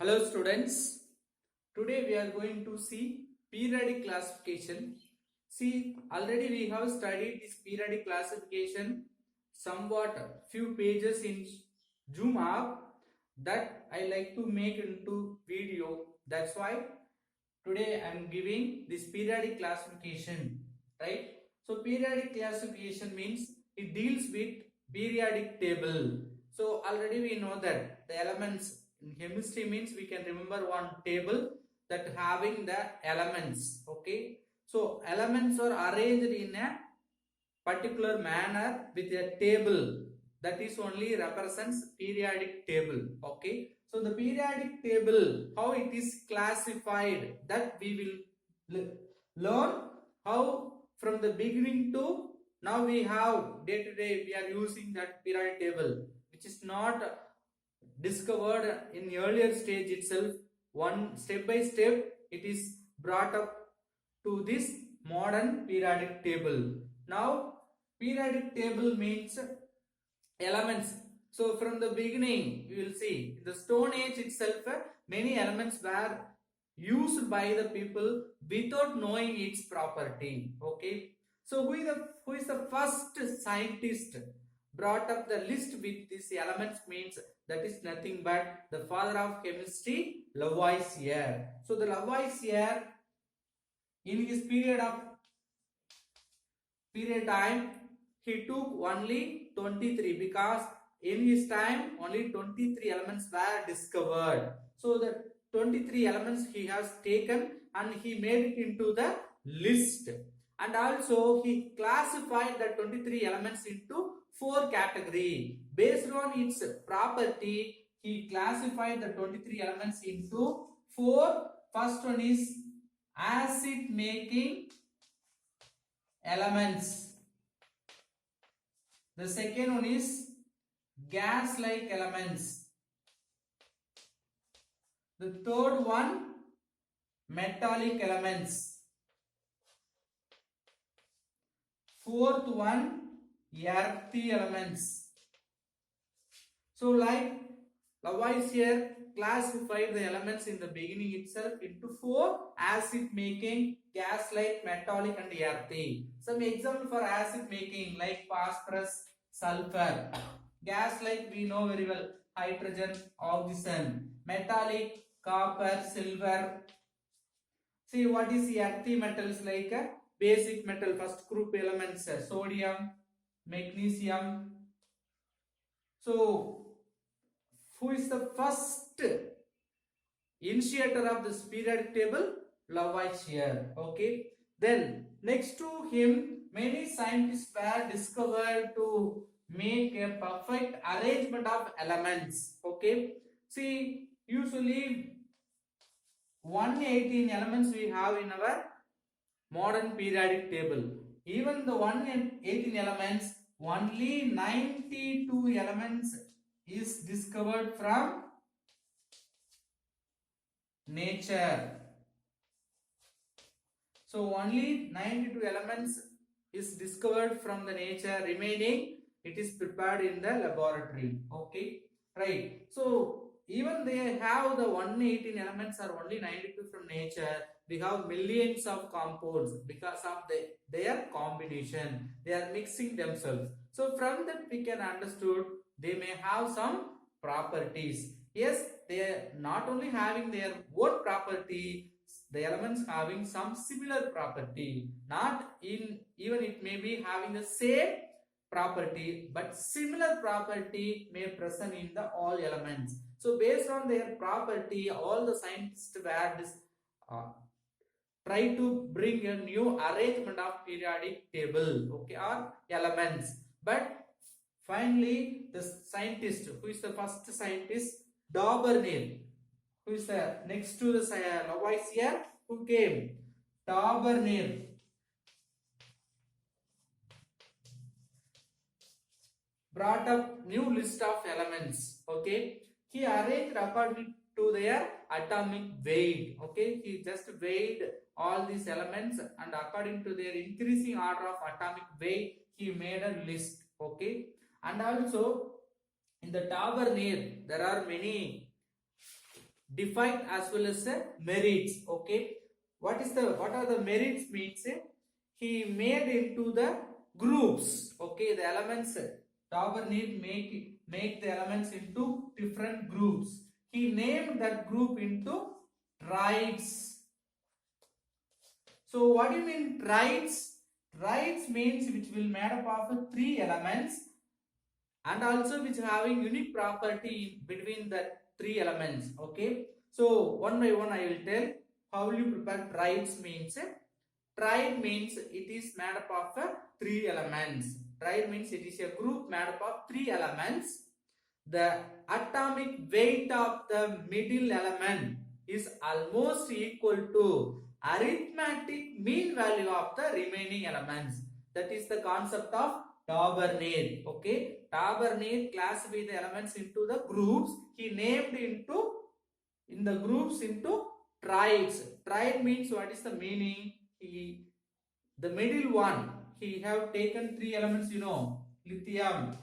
Hello students, today we are going to see periodic classification. See, already we have studied this periodic classification somewhat few pages in Zoom app that I like to make into video. That's why today I am giving this periodic classification, right? So periodic classification means it deals with periodic table. So already we know that the elements in chemistry means we can remember one table that having the elements. Okay, so elements are arranged in a particular manner with a table, that is only represents periodic table. Okay, so the periodic table, how it is classified, that we will learn how from the beginning to now. We have day to day we are using that periodic table, which is not discovered in earlier stage itself. One step by step it is brought up to this modern periodic table. Now periodic table means elements. So from the beginning we will see in the Stone Age itself many elements were used by the people without knowing its property. Okay, so who is the first scientist brought up the list with these elements means that is nothing but the father of chemistry, Lavoisier. So the Lavoisier, in his period time, he took only 23 because in his time only 23 elements were discovered. So the 23 elements he has taken and he made it into the list, and also he classified the 23 elements into 4 categories based on its property. He classified the 23 elements into 4. First one is acid making elements. The second one is gas like elements. The third one, metallic elements. Fourth one, earthy elements. So like Lavoisier classified the elements in the beginning itself into 4: acid making, gas like, metallic and earthy. Some example for acid making like phosphorus, sulfur. Gas like we know very well, hydrogen, oxygen. Metallic, copper, silver. See what is earthy metals like basic metal first group elements, sodium, magnesium. So who is the first initiator of this periodic table? Lavoisier. Okay, then next to him many scientists were discovered to make a perfect arrangement of elements. Okay, see, usually 118 elements we have in our modern periodic table. Even the 118 elements, only 92 elements is discovered from nature. So only 92 elements is discovered from the nature, remaining it is prepared in the laboratory. Okay, right. So even they have the 118 elements or only 92 from nature, we have millions of compounds because of their combination. They are mixing themselves. So from that we can understood they may have some properties. Yes, they are not only having their own property, the elements having some similar property. Not in even it may be having the same property, but similar property may present in the all elements. So based on their property, all the scientists were try to bring a new arrangement of periodic table, okay, or elements. But finally the scientist, who is the first scientist, Daubernier, who is the next to the Lavoisier, who came, Daubernier, brought up new list of elements. Okay, he arranged according to their atomic weight. Okay, he just weighed all these elements and according to their increasing order of atomic weight he made a list. Okay, and also in the Daubernier there are many defect as well as merits. Okay, what are the merits means? He made into the groups. Okay, the elements. Tauber need make the elements into different groups. He named that group into triads. So what do you mean triads? Triads means which will made up of three elements and also which having unique property between the three elements. Okay, so one by one I will tell how will you prepare triads means. Triad means it is made up of three elements. Triad means it is a group made up of three elements. The atomic weight of the middle element is almost equal to arithmetic mean value of the remaining elements. That is the concept of Tabernet. Okay, Tabernet classified the elements into the groups. He named in the groups into triads. Triad means what is the meaning? The middle one, he have taken three elements, lithium,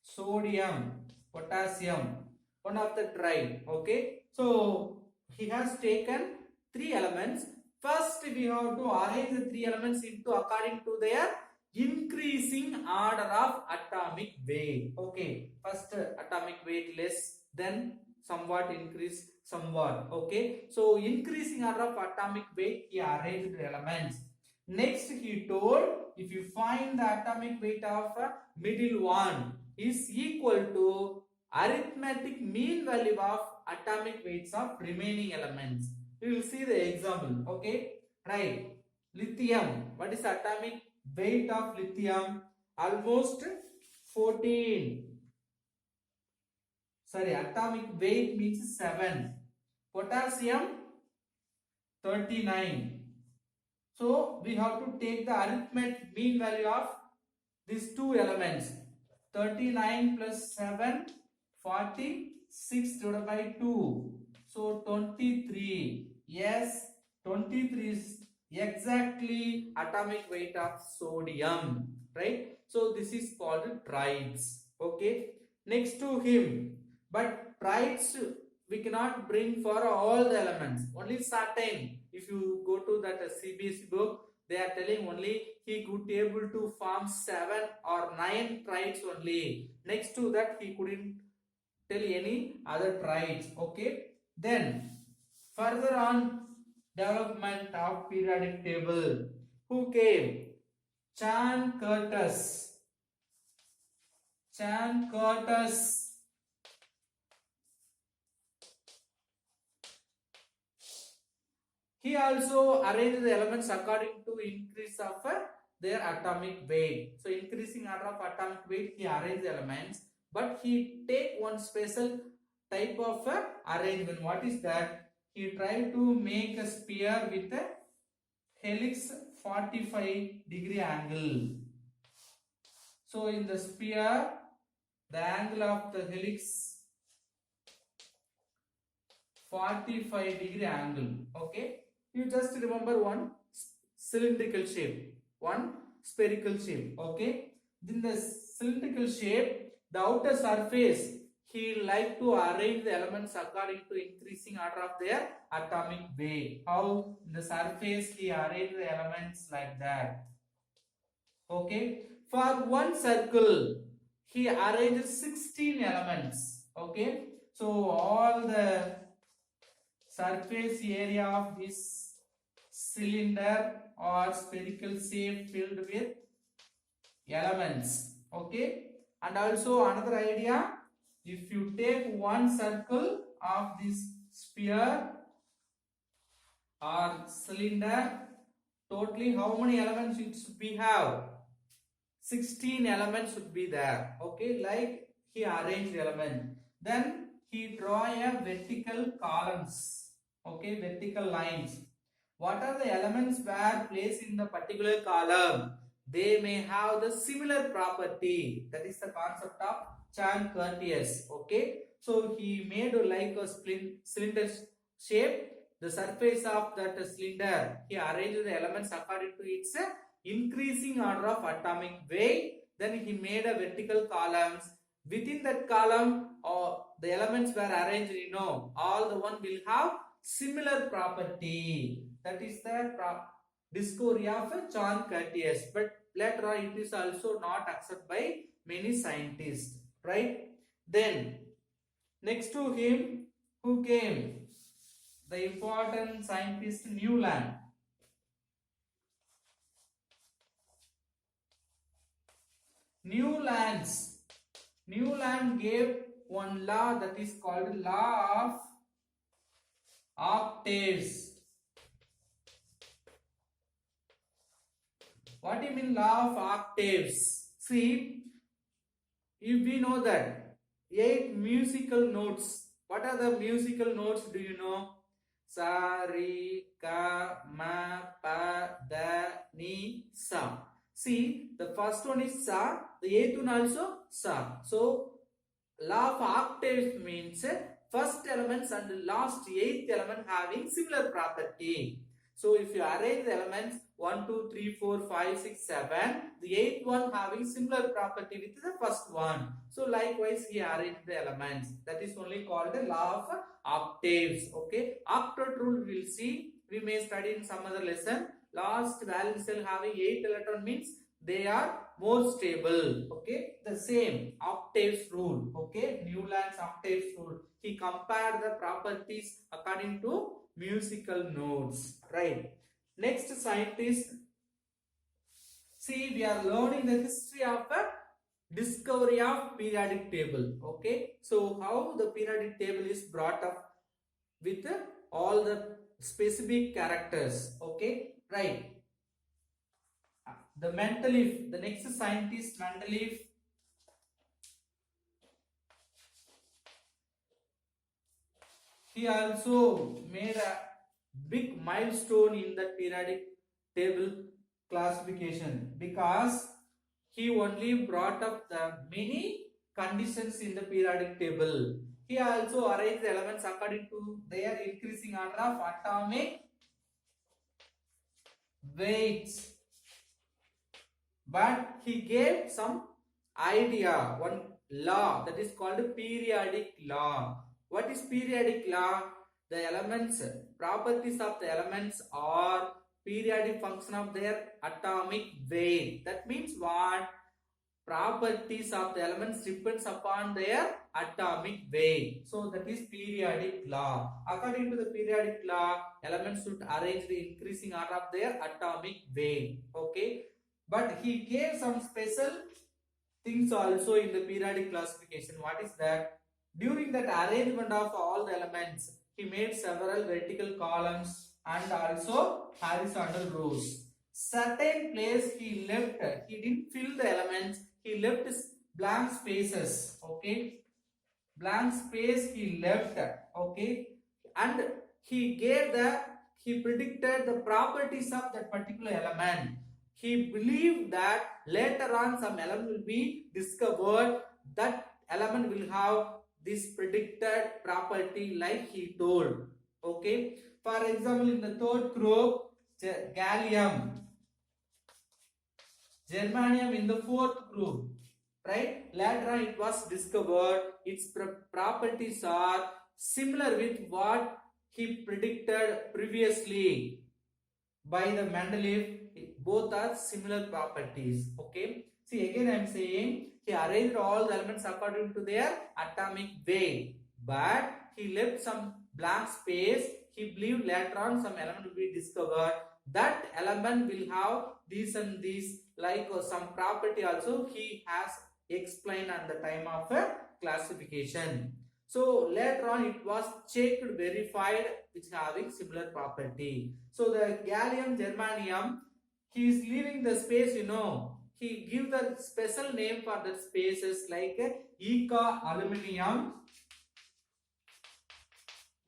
sodium, potassium, one of the triad. Okay, so he has taken three elements. First we have to arrange the three elements into according to their increasing order of atomic weight. Okay, first atomic weight less, then somewhat increase somewhat. Okay, so increasing order of atomic weight, he arranged the elements. Next he told, if you find the atomic weight of middle one is equal to arithmetic mean value of atomic weights of remaining elements. We will see the example. Okay, right. Lithium, what is atomic weight of lithium? Almost 14. Sorry, atomic weight means 7. Potassium 39. So we have to take the arithmetic mean value of these two elements. 39 plus 7, 46 divided by 2. So 23. Yes, 23 is exactly atomic weight of sodium. Right? So this is called triads. Okay. Next to him. But triads we cannot bring for all the elements. Only certain. If you go to that CBSE book, they are telling only he could able to form 7 or 9 triads only. Next to that, he couldn't tell any other triads. Okay. Then further on development of periodic table. Who came? Chan Curtis. Chan Curtis. He also arranged the elements according to increase of their atomic weight. So increasing order of atomic weight, he arranged the elements, but he take one special type of arrangement. What is that? He tried to make a sphere with a helix 45-degree angle. So in the sphere, the angle of the helix 45-degree angle. Okay. You just remember one cylindrical shape, one spherical shape. Okay. In the cylindrical shape, the outer surface, he like to arrange the elements according to increasing order of their atomic weight. How? In the surface, he arranged the elements like that. Okay. For one circle, he arranged 16 elements. Okay. So all the surface area of this cylinder or spherical shape filled with elements. Okay, and also another idea, if you take one circle of this sphere or cylinder, totally how many elements we have? 16 elements should be there. Okay, like he arranged element. Then he draw a vertical columns. Okay, vertical lines. What are the elements were placed in the particular column? They may have the similar property. That is the concept of Chan Curtis. Okay, so he made like a cylinder shape. The surface of that cylinder, he arranged the elements according to its increasing order of atomic weight. Then he made a vertical columns. Within that column, or the elements were arranged, all the one will have similar property. That is the discovery of John Curtius. But later on, it is also not accepted by many scientists, right? Then next to him, who came? The important scientist Newland. Newland gave one law that is called law of octaves. What do you mean law of octaves? See, if we know that 8 musical notes, what are the musical notes? Do you know? Sa, Re, Ka, Ma, Pa, Da, Ni, Sa. See, the first one is Sa, the eighth one also Sa. So, law of octaves means first elements and the last eighth element having similar property. So, if you arrange the elements 1, 2, 3, 4, 5, 6, 7, the eighth one having similar property with the first one. So, likewise, he arranged the elements. That is only called the law of octaves. Okay, octet rule we will see. We may study in some other lesson. Last valence cell having 8 electron means they are more stable. Okay, the same octaves rule. Okay, Newland's octaves rule. He compared the properties according to musical notes. Right. Next scientist. See, we are learning the history of a discovery of periodic table. Okay, so how the periodic table is brought up with all the specific characters. Okay, right. The Mendeleev, the next scientist Mendeleev. He also made a big milestone in the periodic table classification because he only brought up the many conditions in the periodic table. He also arranged the elements according to their increasing order of atomic weights. But he gave some idea, one law that is called periodic law. What is periodic law? The elements, properties of the elements are periodic function of their atomic weight. That means what? Properties of the elements depends upon their atomic weight. So that is periodic law. According to the periodic law, elements should arrange the increasing order of their atomic weight. Okay. But he gave some special things also in the periodic classification. What is that? During that arrangement of all the elements, he made several vertical columns and also horizontal rows. Certain place he left, he didn't fill the elements, he left blank spaces. Okay, blank space he left. Okay, and he predicted the properties of that particular element. He believed that later on some element will be discovered, that element will have this predicted property like he told. Okay, for example, in the third group, gallium, germanium in the fourth group, right? Later on it was discovered its properties are similar with what he predicted previously by the Mendeleev. Both are similar properties. Okay, see, again I am saying he arranged all the elements according to their atomic weight, but he left some blank space. He believed later on some element will be discovered, that element will have these and these, like some property also he has explained at the time of classification. So later on it was checked, verified, which having similar property. So the gallium, germanium, he is leaving the space, he give the special name for the spaces like Eka aluminum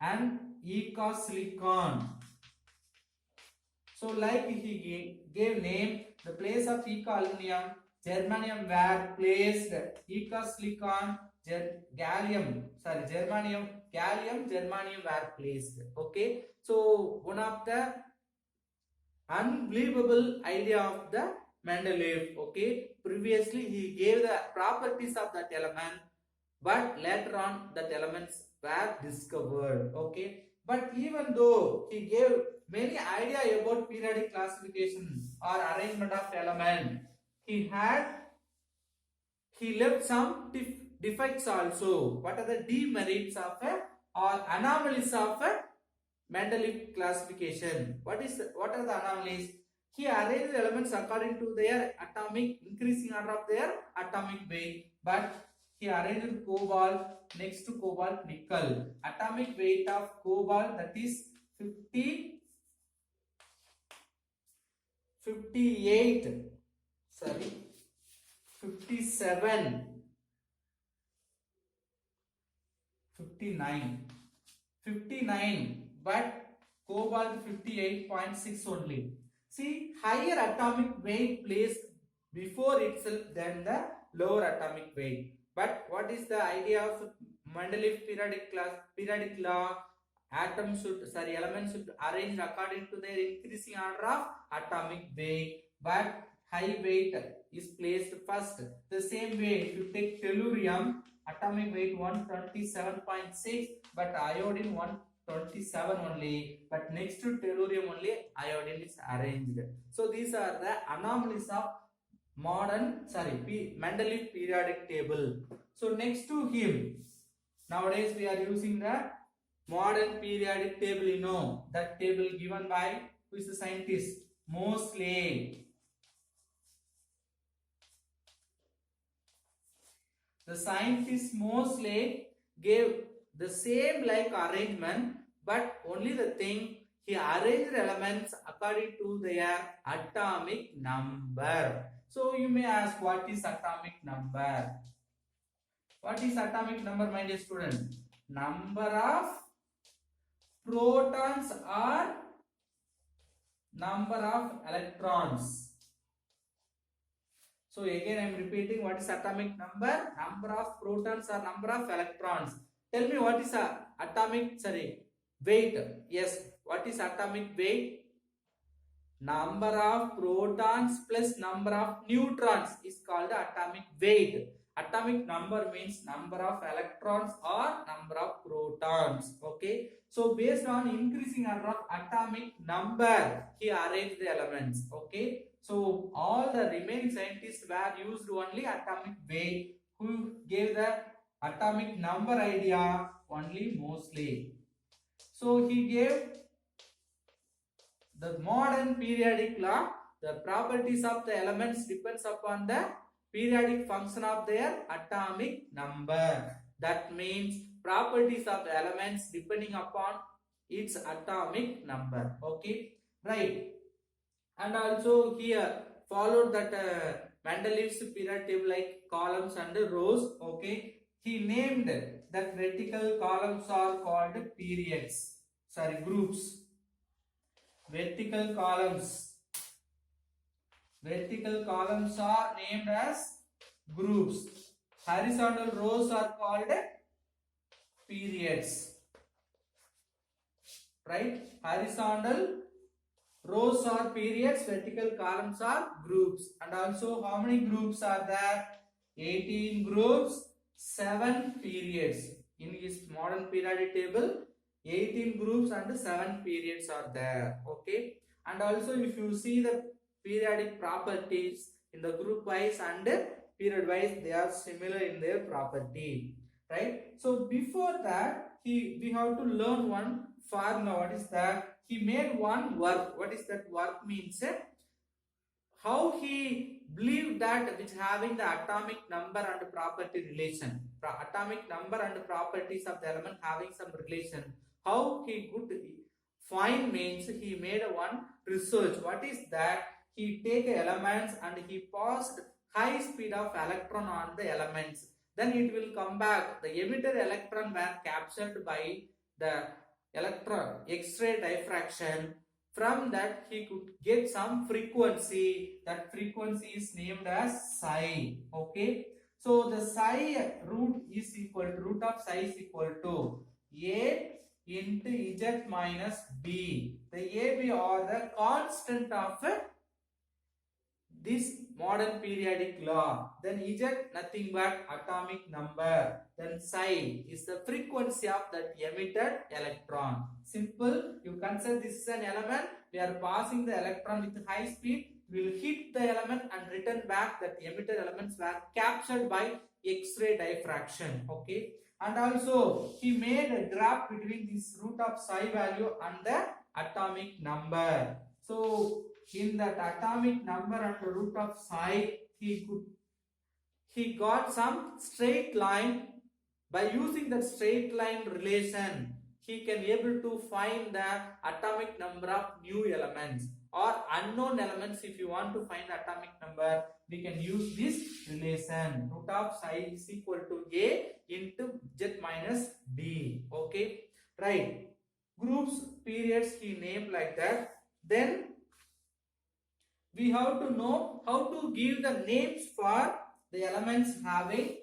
and Eka silicon. So like he gave name, the place of Eka aluminum, germanium were placed, Eka silicon, germanium were placed. Okay, so one of the unbelievable idea of the Mendeleev. Okay, previously he gave the properties of that element, but later on that elements were discovered. Okay, but even though he gave many idea about periodic classification or arrangement of element, he had he left some defects also. What are the demerits of a or anomalies of a Mendeleev classification? What are the anomalies? He arranged the elements according to their atomic increasing order of their atomic weight, but he arranged cobalt next to cobalt nickel. Atomic weight of cobalt, that is 58, sorry, 57, 59, but cobalt 58.6 only. See, higher atomic weight placed before itself than the lower atomic weight. But what is the idea of Mendeleev periodic law? Elements should arrange according to their increasing order of atomic weight, but high weight is placed first. The same way, if you take tellurium, atomic weight 127.6, but iodine 127 only, but next to tellurium only iodine is arranged. So these are the anomalies of Mendeleev periodic table. So next to him, nowadays we are using the modern periodic table. You know that table given by who is the scientist? Moseley. The scientist Moseley gave the same like arrangement, but only the thing, he arranged elements according to their atomic number. So you may ask, what is atomic number? What is atomic number, my dear student? Number of protons or number of electrons. So again I am repeating, what is atomic number? Number of protons or number of electrons. Tell me what is weight. Yes, what is atomic weight? Number of protons plus number of neutrons is called atomic weight. Atomic number means number of electrons or number of protons. Okay. So based on increasing order of atomic number, he arranged the elements. Okay. So all the remaining scientists were used only atomic weight. Who gave the atomic number idea? Only Moseley. So he gave the modern periodic law. The properties of the elements depends upon the periodic function of their atomic number. That means properties of the elements depending upon its atomic number. Okay, right. And also here followed that Mendeleev's periodic table like columns and rows. Okay, he named that vertical columns are called periods. Groups. Vertical columns are named as groups. Horizontal rows are called periods. Right? Horizontal rows are periods, vertical columns are groups. And also how many groups are there? 18 groups, 7 periods. In his modern periodic table, 18 groups and 7 periods are there. Okay. And also if you see the periodic properties in the group wise and period wise, they are similar in their property. Right. So before that, we have to learn one formula. What is that? He made one work. What is that work means? How he believed that which having the atomic number and property relation. Atomic number and properties of the element having some relation. How he could find means he made one research. What is that? He take elements and he passed high speed of electron on the elements. Then it will come back. The emitter electron were captured by the electron X-ray diffraction. From that he could get some frequency. That frequency is named as psi. Okay. So the psi root of psi is equal to A into Z minus B. The AB are the constant of this modern periodic law. Then Z nothing but atomic number. Then psi is the frequency of that emitted electron. Simple. You consider this is an element. We are passing the electron with high speed. Will hit the element and return back. That emitted elements were captured by X-ray diffraction. Okay. And also he made a graph between this root of psi value and the atomic number. So in that atomic number and the root of psi, he got some straight line. By using that straight line relation, he can able to find the atomic number of new elements or unknown elements. If you want to find the atomic number, we can use this relation. Root of psi is equal to A into Z minus D. Okay, right. Groups, periods he named like that. Then we have to know how to give the names for the elements having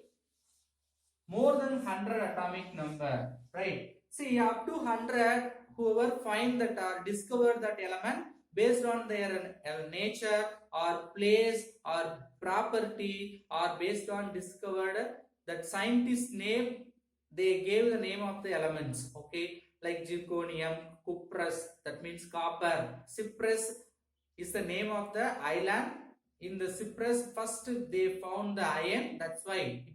more than 100 atomic number, right? See, up to 100, whoever find that or discover that element based on their nature or place or property, or based on discovered that scientist name, they gave the name of the elements. Okay, like zirconium, cuprous, that means copper. Cyprus is the name of the island. In the Cyprus, first they found the iron, that's why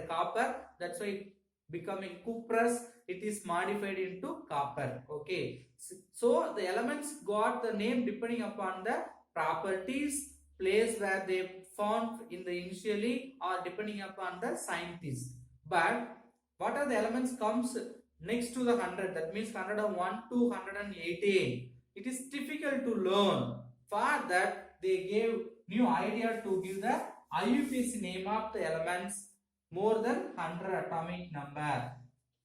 copper, that's why it becoming cuprous. It is modified into copper. Okay, so the elements got the name depending upon the properties, place where they found in the initially, or depending upon the scientist. But what are the elements comes next to the 100? That means 101 to 118. It is difficult to learn. For that, they gave new idea to give the IUPAC name of the elements more than 100 atomic number.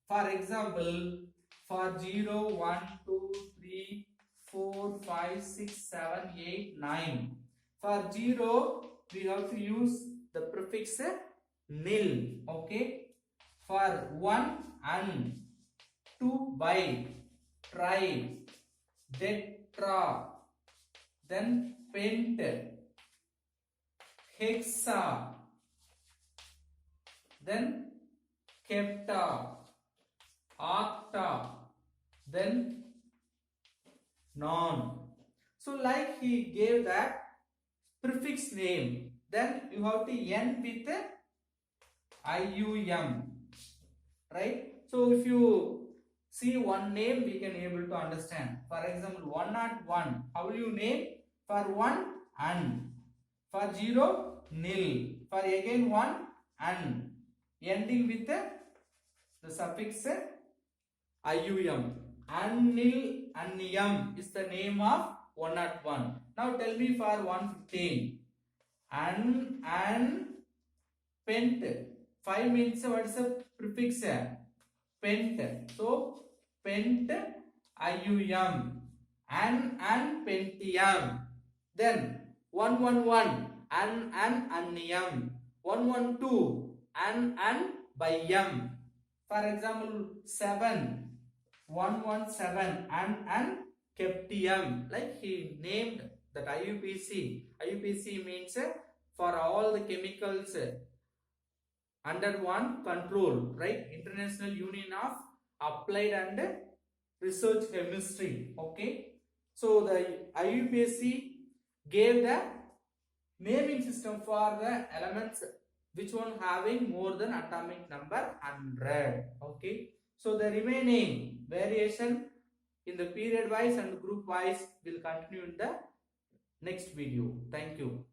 For example, for 0, 1, 2, 3, 4, 5, 6, 7, 8, 9. For 0, we have to use the prefix nil. Okay. For 1, an, 2, bi, tri, tetra, then pent, hexa, then kepta, octa, then non. So like he gave that prefix name, then you have to end with IUM, right? So if you see one name, we can able to understand. For example, 101, how will you name? For 1, an. For 0, nil. For again 1, an. Ending with the suffix IUM. Anil, anium is the name of 101. Now tell me for 115. An, pent. 5 means what is the prefix? Pent. So pent, IUM. An, pentium. Then 111. An, anium. 112. An, bium. For example, 7. 117. An, keptium. Like he named that IUPAC. IUPAC means for all the chemicals under one control, right? International Union of Applied and Research Chemistry. Okay, so the IUPAC gave the naming system for the elements which one having more than atomic number 100. Okay, so the remaining variation in the period wise and group wise will continue in the next video. Thank you.